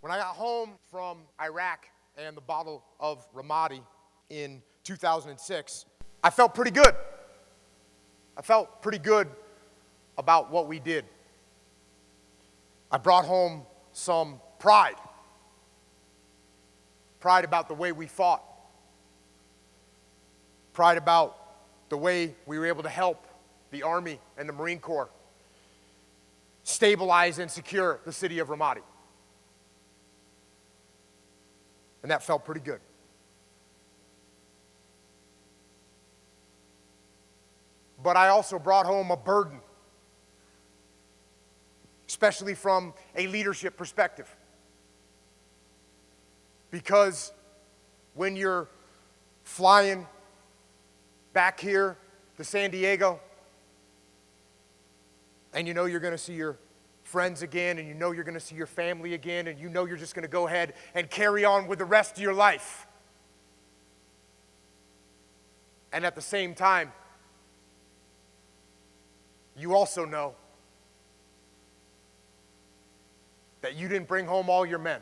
When I got home from Iraq and the Battle of Ramadi in 2006, I felt pretty good. I felt pretty good about what we did. I brought home some pride. Pride about the way we fought. Pride about the way we were able to help the Army and the Marine Corps stabilize and secure the city of Ramadi. And that felt pretty good. But I also brought home a burden, especially from a leadership perspective. Because when you're flying back here to San Diego, and you know you're going to see your friends again, and you know you're going to see your family again, and you know you're just going to go ahead and carry on with the rest of your life. And at the same time, you also know that you didn't bring home all your men.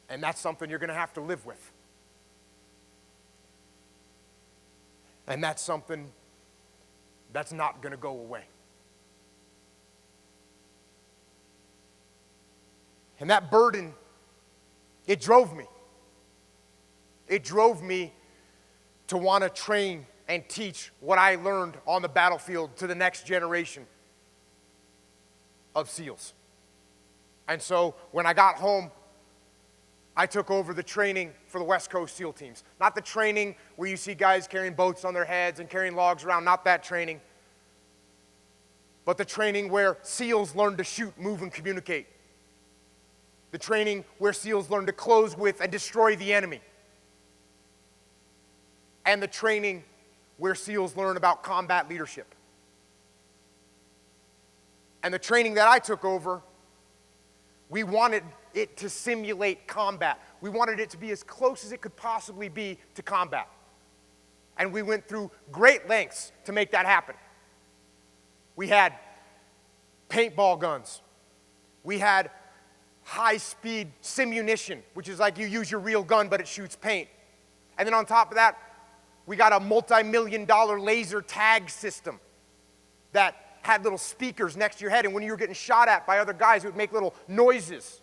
And that's something you're going to have to live with. And that's something that's not going to go away. And that burden, it drove me. It drove me to want to train and teach what I learned on the battlefield to the next generation of SEALs. And so when I got home, I took over the training for the West Coast SEAL teams. Not the training where you see guys carrying boats on their heads and carrying logs around, not that training. But the training where SEALs learn to shoot, move, and communicate. The training where SEALs learn to close with and destroy the enemy. And the training where SEALs learn about combat leadership. And the training that I took over, we wanted it to simulate combat. We wanted it to be as close as it could possibly be to combat. And we went through great lengths to make that happen. We had paintball guns. We had high-speed simunition, which is like you use your real gun, but it shoots paint. And then on top of that, we got a multi-million-dollar laser tag system that had little speakers next to your head, and when you were getting shot at by other guys, it would make little noises.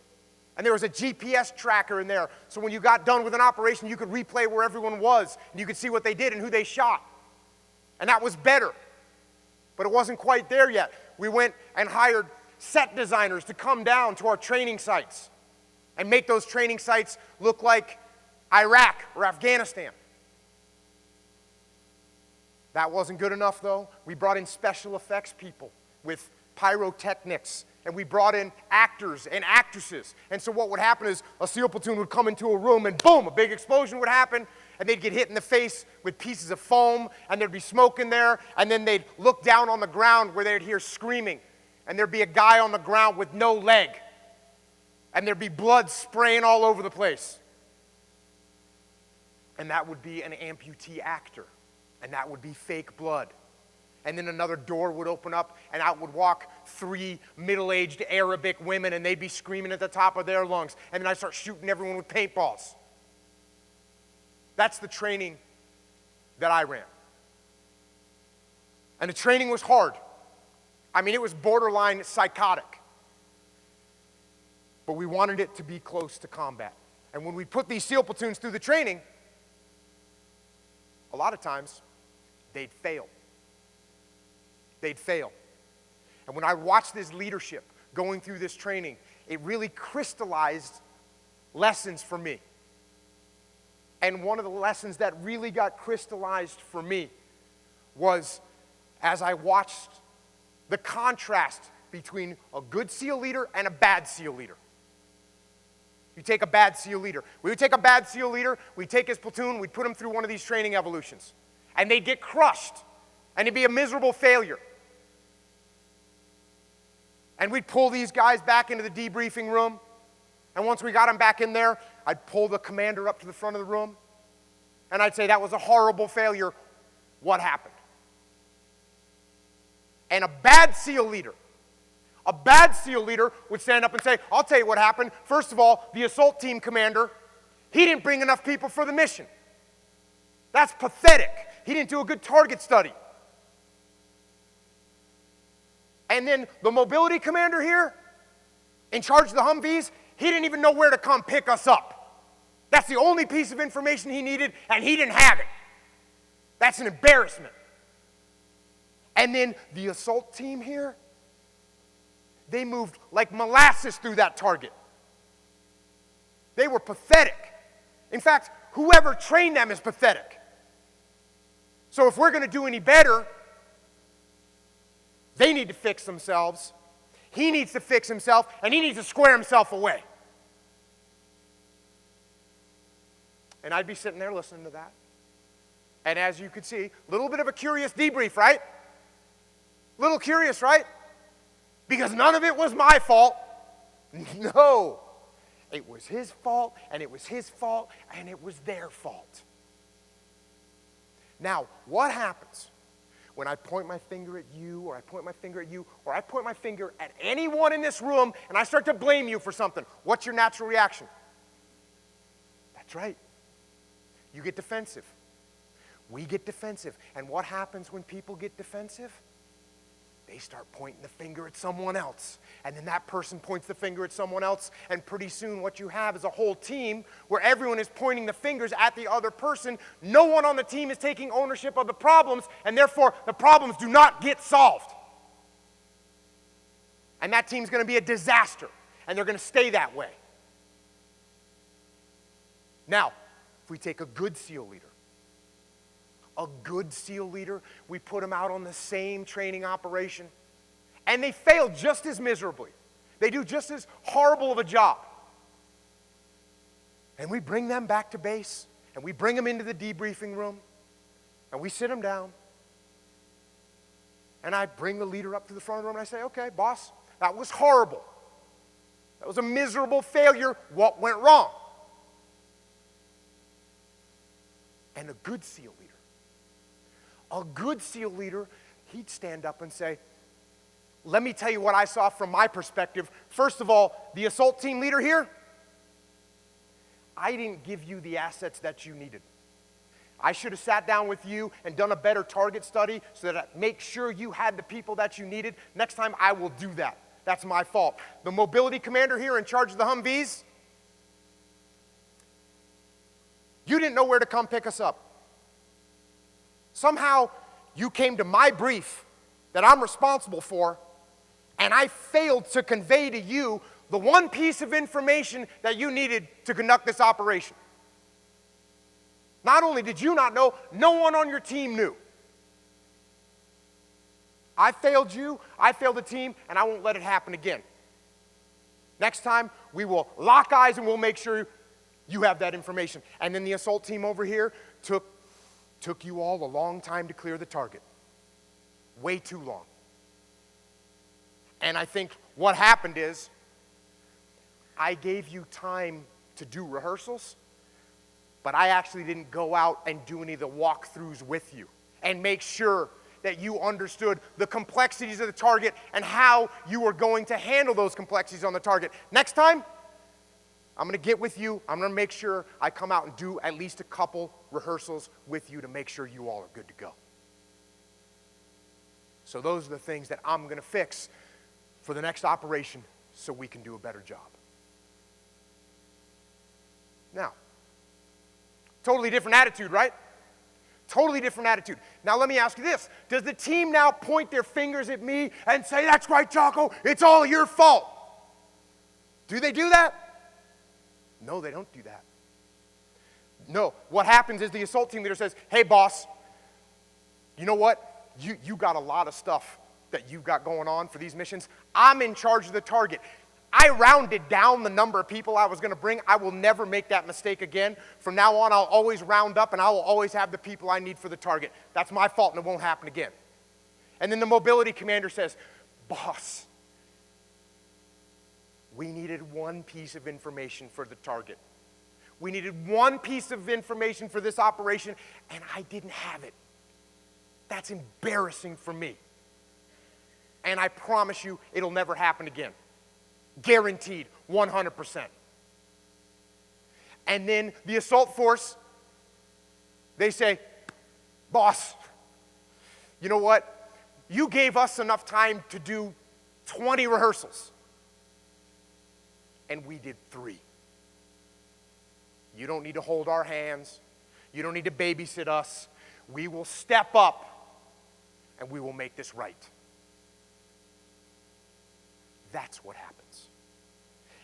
And there was a GPS tracker in there, so when you got done with an operation, you could replay where everyone was, and you could see what they did and who they shot. And that was better, but it wasn't quite there yet. We went and hired set designers to come down to our training sites and make those training sites look like Iraq or Afghanistan. That wasn't good enough, though. We brought in special effects people with pyrotechnics, and we brought in actors and actresses. And so what would happen is a SEAL platoon would come into a room, and boom, a big explosion would happen, and they'd get hit in the face with pieces of foam, and there'd be smoke in there, and then they'd look down on the ground where they'd hear screaming, and there'd be a guy on the ground with no leg, and there'd be blood spraying all over the place. And that would be an amputee actor. And that would be fake blood. And then another door would open up, and out would walk 3 middle-aged Arabic women, and they'd be screaming at the top of their lungs. And then I'd start shooting everyone with paintballs. That's the training that I ran. And the training was hard. I mean, it was borderline psychotic. But we wanted it to be close to combat. And when we put these SEAL platoons through the training, a lot of times, they'd fail. They'd fail. And when I watched this leadership going through this training, it really crystallized lessons for me. And one of the lessons that really got crystallized for me was as I watched the contrast between a good SEAL leader and a bad SEAL leader. You take a bad SEAL leader. We would take a bad SEAL leader, we'd take his platoon, we'd put him through one of these training evolutions. And they'd get crushed, and it'd be a miserable failure. And we'd pull these guys back into the debriefing room, and once we got them back in there, I'd pull the commander up to the front of the room, and I'd say, that was a horrible failure. What happened? And a bad SEAL leader would stand up and say, I'll tell you what happened. First of all, the assault team commander, he didn't bring enough people for the mission. That's pathetic. He didn't do a good target study. And then the mobility commander here, in charge of the Humvees, he didn't even know where to come pick us up. That's the only piece of information he needed, and he didn't have it. That's an embarrassment. And then the assault team here, they moved like molasses through that target. They were pathetic. In fact, whoever trained them is pathetic. So if we're going to do any better, they need to fix themselves. He needs to fix himself, and he needs to square himself away. And I'd be sitting there listening to that. And as you could see, a little bit of a curious debrief, right? A little curious, right? Because none of it was my fault. No. It was his fault, and it was his fault, and it was their fault. Now, what happens when I point my finger at you, or I point my finger at you, or I point my finger at anyone in this room, and I start to blame you for something? What's your natural reaction? That's right. You get defensive. We get defensive. And what happens when people get defensive? They start pointing the finger at someone else. And then that person points the finger at someone else. And pretty soon what you have is a whole team where everyone is pointing the fingers at the other person. No one on the team is taking ownership of the problems, and therefore the problems do not get solved. And that team's going to be a disaster. And they're going to stay that way. Now, if we take a good SEAL leader, we put them out on the same training operation, and they fail just as miserably. They do just as horrible of a job. And we bring them back to base, and we bring them into the debriefing room, and we sit them down, and I bring the leader up to the front of the room, and I say, okay, boss, that was horrible. That was a miserable failure. What went wrong? And a good SEAL leader, he'd stand up and say, let me tell you what I saw from my perspective. First of all, the assault team leader here, I didn't give you the assets that you needed. I should have sat down with you and done a better target study so that I make sure you had the people that you needed. Next time, I will do that. That's my fault. The mobility commander here in charge of the Humvees, you didn't know where to come pick us up. Somehow, you came to my brief that I'm responsible for, and I failed to convey to you the one piece of information that you needed to conduct this operation. Not only did you not know, no one on your team knew. I failed you, I failed the team, and I won't let it happen again. Next time, we will lock eyes and we'll make sure you have that information. And then the assault team over here took you all a long time to clear the target. Way too long. And I think what happened is I gave you time to do rehearsals, but I actually didn't go out and do any of the walkthroughs with you and make sure that you understood the complexities of the target and how you were going to handle those complexities on the target. Next time, I'm going to get with you. I'm going to make sure I come out and do at least a couple rehearsals with you to make sure you all are good to go. So those are the things that I'm going to fix for the next operation so we can do a better job. Now, totally different attitude, right? Totally different attitude. Now let me ask you this. Does the team now point their fingers at me and say, that's right, Jocko, it's all your fault? Do they do that? No, they don't do that. No, what happens is the assault team leader says, hey, boss, you know what? You got a lot of stuff that you've got going on for these missions. I'm in charge of the target. I rounded down the number of people I was going to bring. I will never make that mistake again. From now on, I'll always round up, and I will always have the people I need for the target. That's my fault, and it won't happen again. And then the mobility commander says, boss, we needed one piece of information for the target. We needed one piece of information for this operation, and I didn't have it. That's embarrassing for me. And I promise you, it'll never happen again. Guaranteed, 100%. And then the assault force, they say, boss, you know what? You gave us enough time to do 20 rehearsals. And we did 3. You don't need to hold our hands. You don't need to babysit us. We will step up and we will make this right. That's what happens.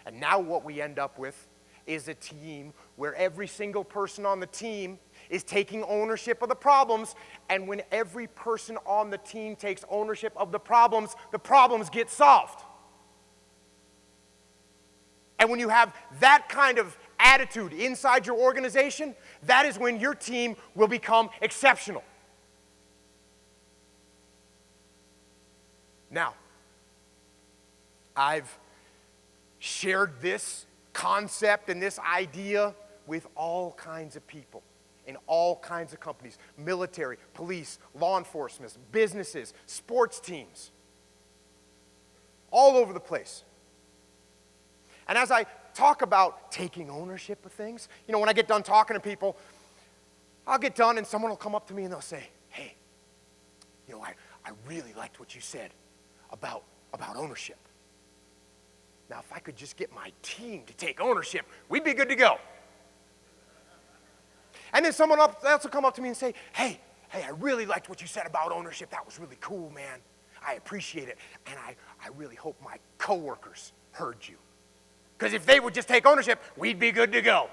And now what we end up with is a team where every single person on the team is taking ownership of the problems, and when every person on the team takes ownership of the problems get solved. And when you have that kind of attitude inside your organization, that is when your team will become exceptional. Now, I've shared this concept and this idea with all kinds of people in all kinds of companies: military, police, law enforcement, businesses, sports teams, all over the place. And as I talk about taking ownership of things, when I get done talking to people, I'll get done and someone will come up to me and they'll say, hey, I really liked what you said about ownership. Now, if I could just get my team to take ownership, we'd be good to go. And then someone else will come up to me and say, hey, I really liked what you said about ownership. That was really cool, man. I appreciate it. And I really hope my coworkers heard you. Because if they would just take ownership, we'd be good to go.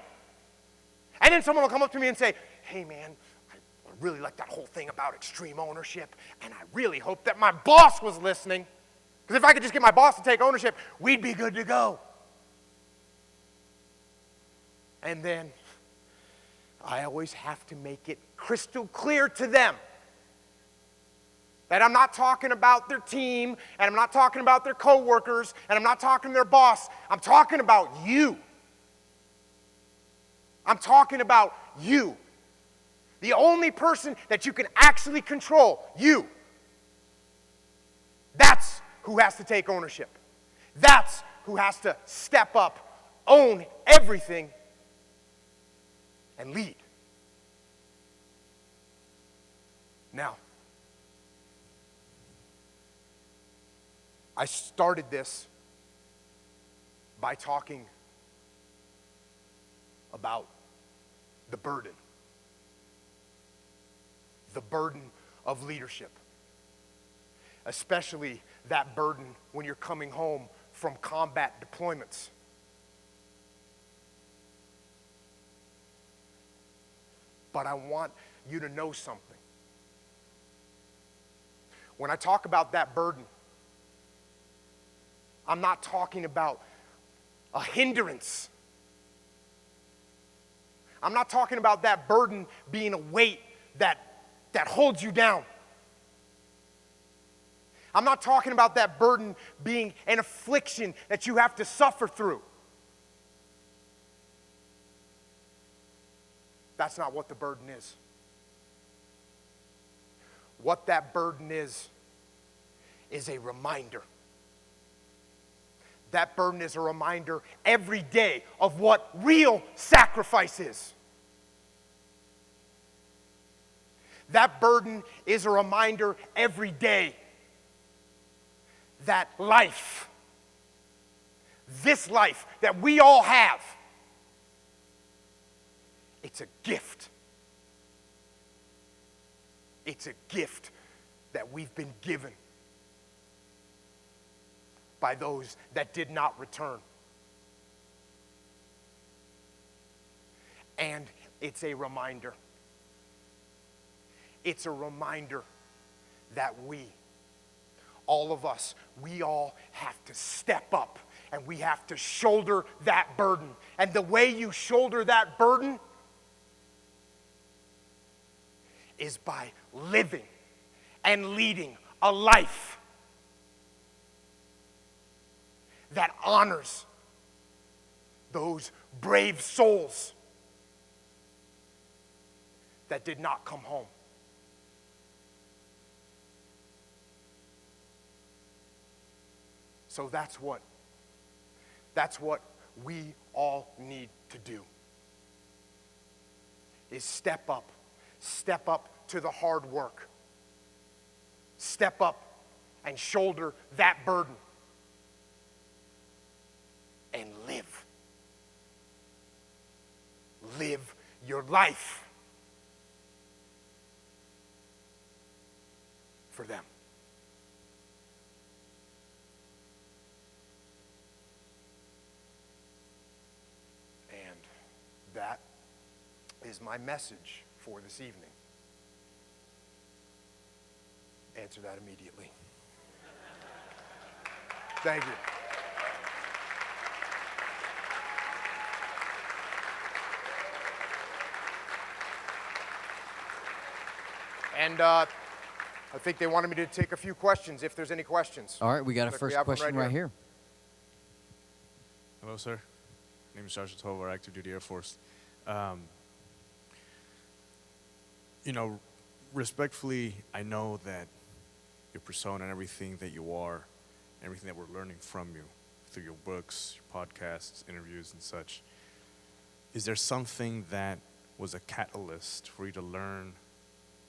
And then someone will come up to me and say, hey, man, I really like that whole thing about extreme ownership, and I really hope that my boss was listening. Because if I could just get my boss to take ownership, we'd be good to go. And then I always have to make it crystal clear to them that I'm not talking about their team, and I'm not talking about their coworkers, and I'm not talking to their boss. I'm talking about you. I'm talking about you. The only person that you can actually control, you. That's who has to take ownership. That's who has to step up, own everything, and lead. Now, I started this by talking about the burden of leadership, especially that burden when you're coming home from combat deployments. But I want you to know something. When I talk about that burden, I'm not talking about a hindrance. I'm not talking about that burden being a weight that holds you down. I'm not talking about that burden being an affliction that you have to suffer through. That's not what the burden is. What that burden is a reminder. That burden is a reminder every day of what real sacrifice is. That burden is a reminder every day that life, this life that we all have, it's a gift. It's a gift that we've been given by those that did not return. And it's a reminder. It's a reminder that all of us, we all have to step up and we have to shoulder that burden. And the way you shoulder that burden is by living and leading a life that honors those brave souls that did not come home. So that's what we all need to do, is step up to the hard work. Step up and shoulder that burden and live. Live your life for them. And that is my message for this evening. Answer that immediately. Thank you. And I think they wanted me to take a few questions, if there's any questions. All right, we got a first question right here. Hello, sir. My name is Joshua Tovar, active duty Air Force. Respectfully, I know that your persona and everything that you are, everything that we're learning from you through your books, your podcasts, interviews, and such. Is there something that was a catalyst for you to learn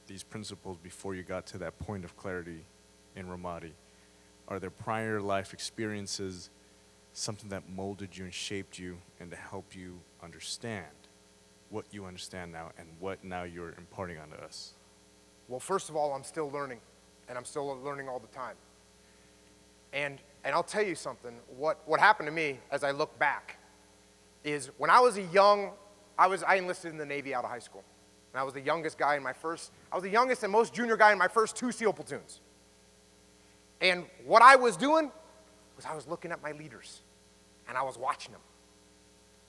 these principles before you got to that point of clarity in Ramadi? Are there prior life experiences, something that molded you and shaped you and to help you understand what you understand now and what now you're imparting onto us? Well, first of all, I'm still learning, and I'm still learning all the time. And I'll tell you something, what happened to me as I look back is when I was I enlisted in the Navy out of high school. And I was the youngest guy I was the youngest and most junior guy in my first 2 SEAL platoons. And what I was doing was I was looking at my leaders, and I was watching them.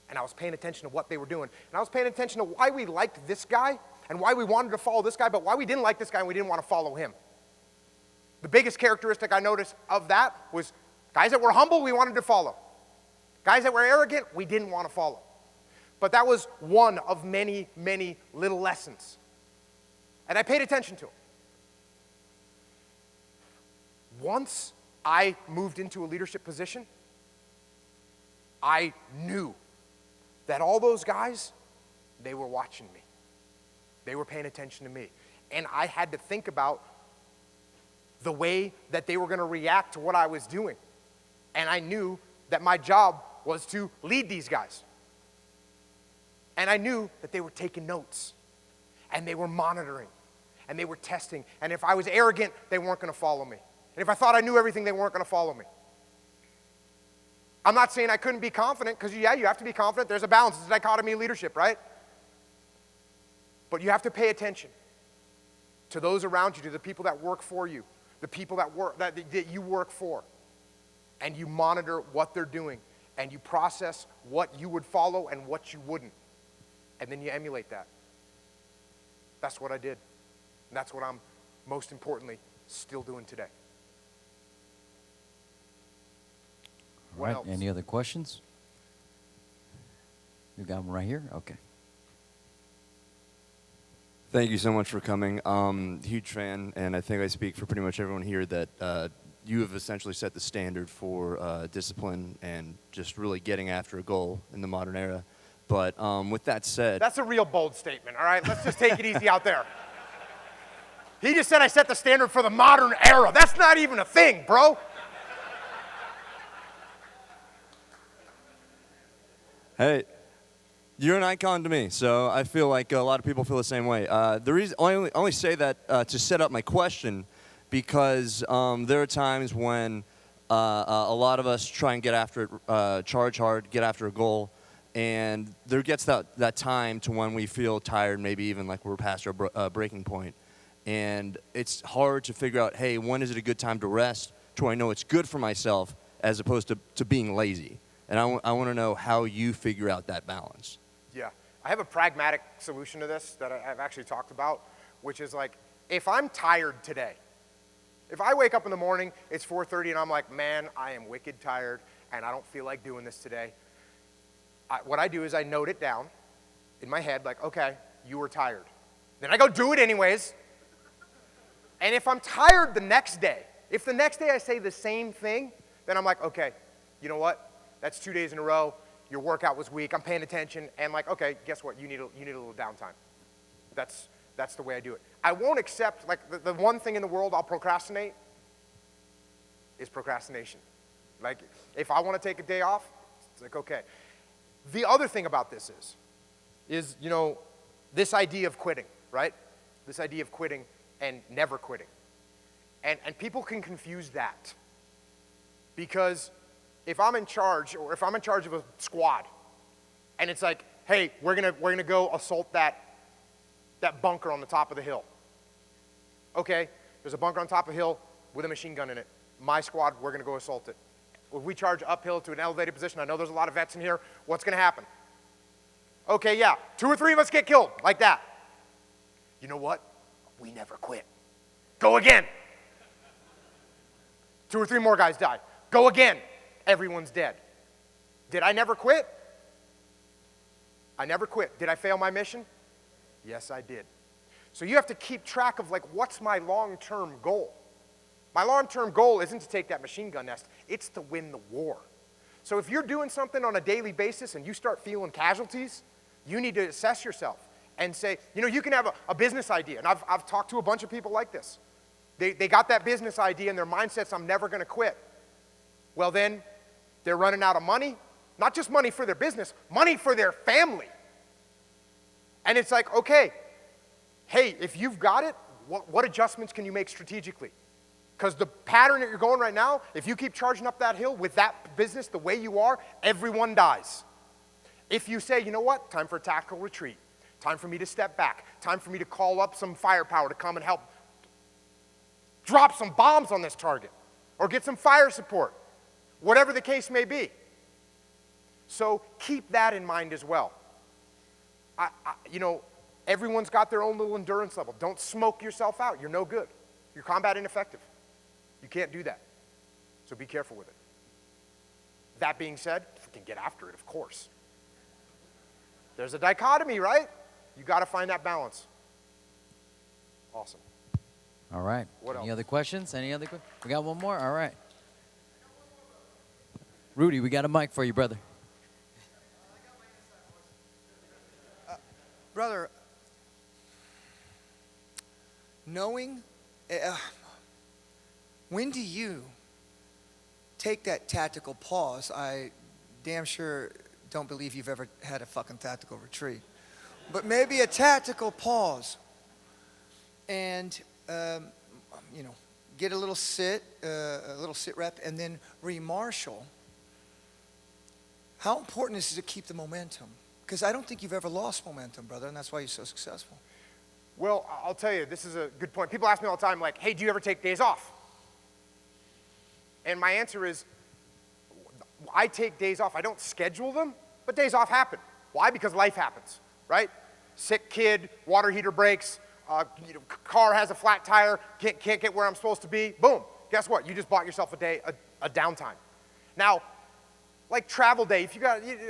And I was paying attention to what they were doing. And I was paying attention to why we liked this guy and why we wanted to follow this guy, but why we didn't like this guy and we didn't want to follow him. The biggest characteristic I noticed of that was guys that were humble, we wanted to follow. Guys that were arrogant, we didn't want to follow. But that was one of many, many little lessons. And I paid attention to it. Once I moved into a leadership position, I knew that all those guys, they were watching me. They were paying attention to me. And I had to think about the way that they were going to react to what I was doing. And I knew that my job was to lead these guys. And I knew that they were taking notes, and they were monitoring, and they were testing. And if I was arrogant, they weren't going to follow me. And if I thought I knew everything, they weren't going to follow me. I'm not saying I couldn't be confident, because yeah, you have to be confident. There's a balance. It's a dichotomy of leadership, right? But you have to pay attention to those around you, to the people that work for you, the people that you work for. And you monitor what they're doing, and you process what you would follow and what you wouldn't. And then you emulate that. That's what I did. And that's what I'm, most importantly, still doing today. All right, any other questions? You got one right here? Okay. Thank you so much for coming. Huge fan, and I think I speak for pretty much everyone here that you have essentially set the standard for discipline and just really getting after a goal in the modern era. But with that said... That's a real bold statement, all right? Let's just take it easy out there. He just said I set the standard for the modern era. That's not even a thing, bro. Hey, you're an icon to me, so I feel like a lot of people feel the same way. The reason I only say that to set up my question, because there are times when a lot of us try and get after it, charge hard, get after a goal, and there gets that time to when we feel tired, maybe even like we're past our breaking point. And it's hard to figure out, hey, when is it a good time to rest to where I know it's good for myself as opposed to being lazy. And I want to know how you figure out that balance. Yeah. I have a pragmatic solution to this that I've actually talked about, which is like, if I'm tired today, if I wake up in the morning, it's 4:30, and I'm like, man, I am wicked tired, and I don't feel like doing this today, what I do is I note it down in my head, like, okay, you were tired. Then I go do it anyways. And if I'm tired the next day, if the next day I say the same thing, then I'm like, okay, you know what? That's 2 days in a row. Your workout was weak. I'm paying attention. And like, okay, guess what? You need a little downtime. That's the way I do it. I won't accept, like, the one thing in the world I'll procrastinate is procrastination. Like, if I want to take a day off, it's like, okay. The other thing about this is, you know, this idea of quitting, right? This idea of quitting and never quitting. And people can confuse that. Because if I'm in charge, or if I'm in charge of a squad, and it's like, hey, we're gonna go assault that bunker on the top of the hill. Okay, there's a bunker on top of the hill with a machine gun in it. My squad, we're gonna go assault it. If we charge uphill to an elevated position, I know there's a lot of vets in here, what's gonna happen? Okay, yeah, 2 or 3 of us get killed, like that. You know what? We never quit. Go again. 2 or 3 more guys die. Go again. Everyone's dead. Did I never quit? I never quit. Did I fail my mission? Yes, I did. So you have to keep track of, like, what's my long-term goal? My long-term goal isn't to take that machine gun nest. It's to win the war. So if you're doing something on a daily basis and you start feeling casualties, you need to assess yourself and say, you know, you can have a business idea. And I've talked to a bunch of people like this. They got that business idea and their mindset's, I'm never going to quit. Well, then they're running out of money. Not just money for their business, money for their family. And it's like, okay, hey, if you've got it, what adjustments can you make strategically? Because the pattern that you're going right now, if you keep charging up that hill with that business the way you are, everyone dies. If you say, you know what, time for a tactical retreat, time for me to step back, time for me to call up some firepower to come and help drop some bombs on this target or get some fire support, whatever the case may be. So keep that in mind as well. You know, everyone's got their own little endurance level. Don't smoke yourself out. You're no good. You're combat ineffective. You can't do that. So be careful with it. That being said, you can get after it, of course. There's a dichotomy, right? You got to find that balance. Awesome. All right. What Any else? other questions? Any other questions? We got one more? All right. Rudy, we got a mic for you, brother. Brother, knowing, when do you take that tactical pause? I damn sure don't believe you've ever had a fucking tactical retreat. But maybe a tactical pause and, you know, get a little sit rep and then re-marshal. How important is it to keep the momentum? Because I don't think you've ever lost momentum, brother, and that's why you're so successful. Well, I'll tell you, this is a good point. People ask me all the time, like, hey, do you ever take days off? And my answer is, I take days off. I don't schedule them, but days off happen. Why? Because life happens, right? Sick kid, water heater breaks, you know, car has a flat tire, can't get where I'm supposed to be. Boom. Guess what? You just bought yourself a downtime. Now, like travel day,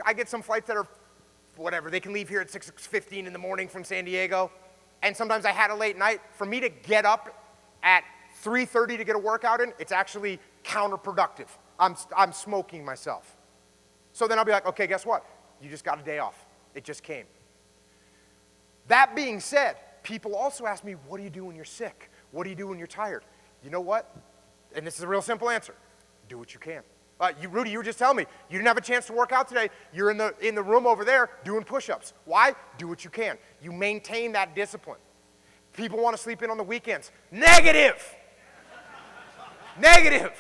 I get some flights that are whatever, they can leave here at 6:15 in the morning from San Diego, and sometimes I had a late night. For me to get up at 3:30 to get a workout in, it's actually counterproductive. I'm smoking myself. So then I'll be like, okay, guess what? You just got a day off. It just came. That being said, people also ask me, what do you do when you're sick? What do you do when you're tired? You know what? And this is a real simple answer. Do what you can. Rudy, you were just telling me, you didn't have a chance to work out today. You're in the room over there doing push-ups. Why? Do what you can. You maintain that discipline. People want to sleep in on the weekends. Negative. Negative.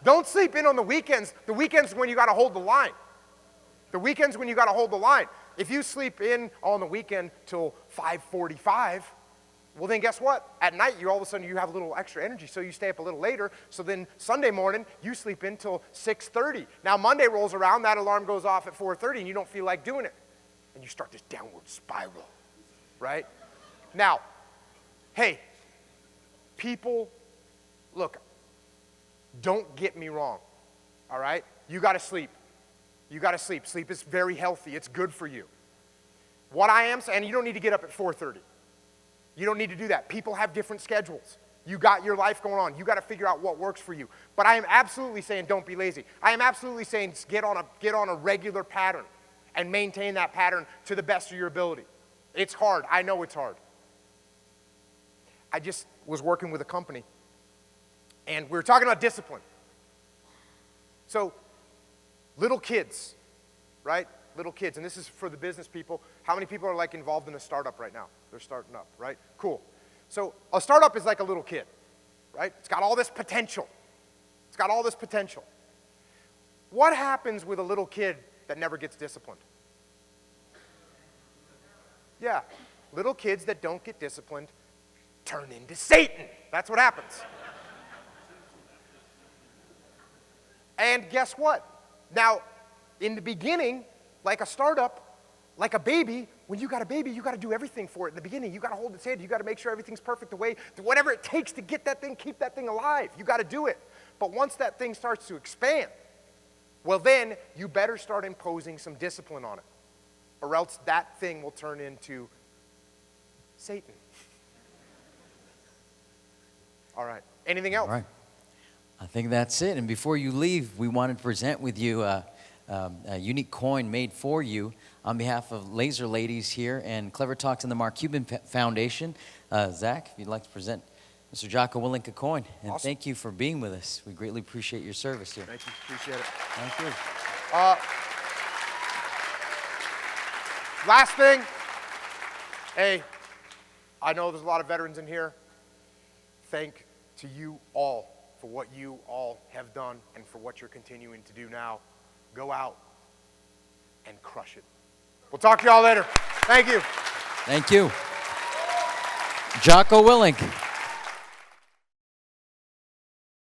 Don't sleep in on the weekends. The weekends when you got to hold the line. The weekends when you got to hold the line. If you sleep in on the weekend till 5:45, well, then guess what? At night, all of a sudden, you have a little extra energy, so you stay up a little later. So then Sunday morning, you sleep in till 6:30. Now, Monday rolls around, that alarm goes off at 4:30, and you don't feel like doing it. And you start this downward spiral, right? Now, hey, people, look, don't get me wrong, all right? You got to sleep. You got to sleep. Sleep is very healthy. It's good for you. What I am saying, you don't need to get up at 4:30. You don't need to do that. People have different schedules. You got your life going on. You got to figure out what works for you. But I am absolutely saying don't be lazy. I am absolutely saying get on a regular pattern and maintain that pattern to the best of your ability. It's hard. I know it's hard. I just was working with a company, and we were talking about discipline. So, little kids, right? Little kids, and this is for the business people. How many people are like involved in a startup right now? They're starting up, right? Cool. So a startup is like a little kid, right? It's got all this potential. It's got all this potential. What happens with a little kid that never gets disciplined? Yeah, little kids that don't get disciplined turn into Satan. That's what happens. And guess what? Now, in the beginning, like a startup, like a baby, when you got a baby, you got to do everything for it in the beginning. You got to hold its hand. You got to make sure everything's perfect the way, whatever it takes to get that thing, keep that thing alive. You got to do it. But once that thing starts to expand, well then, you better start imposing some discipline on it, or else that thing will turn into Satan. All right. Anything else? All right. I think that's it. And before you leave, we wanted to present with you a unique coin made for you on behalf of Laser Ladies here and Clever Talks and the Mark Cuban Foundation. Zach, if you'd like to present Mr. Jocko Willink a coin. And awesome. Thank you for being with us. We greatly appreciate your service here. Thank you. Appreciate it. Thank you. Last thing. Hey, I know there's a lot of veterans in here. Thank to you all for what you all have done and for what you're continuing to do now. Go out and crush it. We'll talk to y'all later. Thank you. Thank you. Jocko Willink.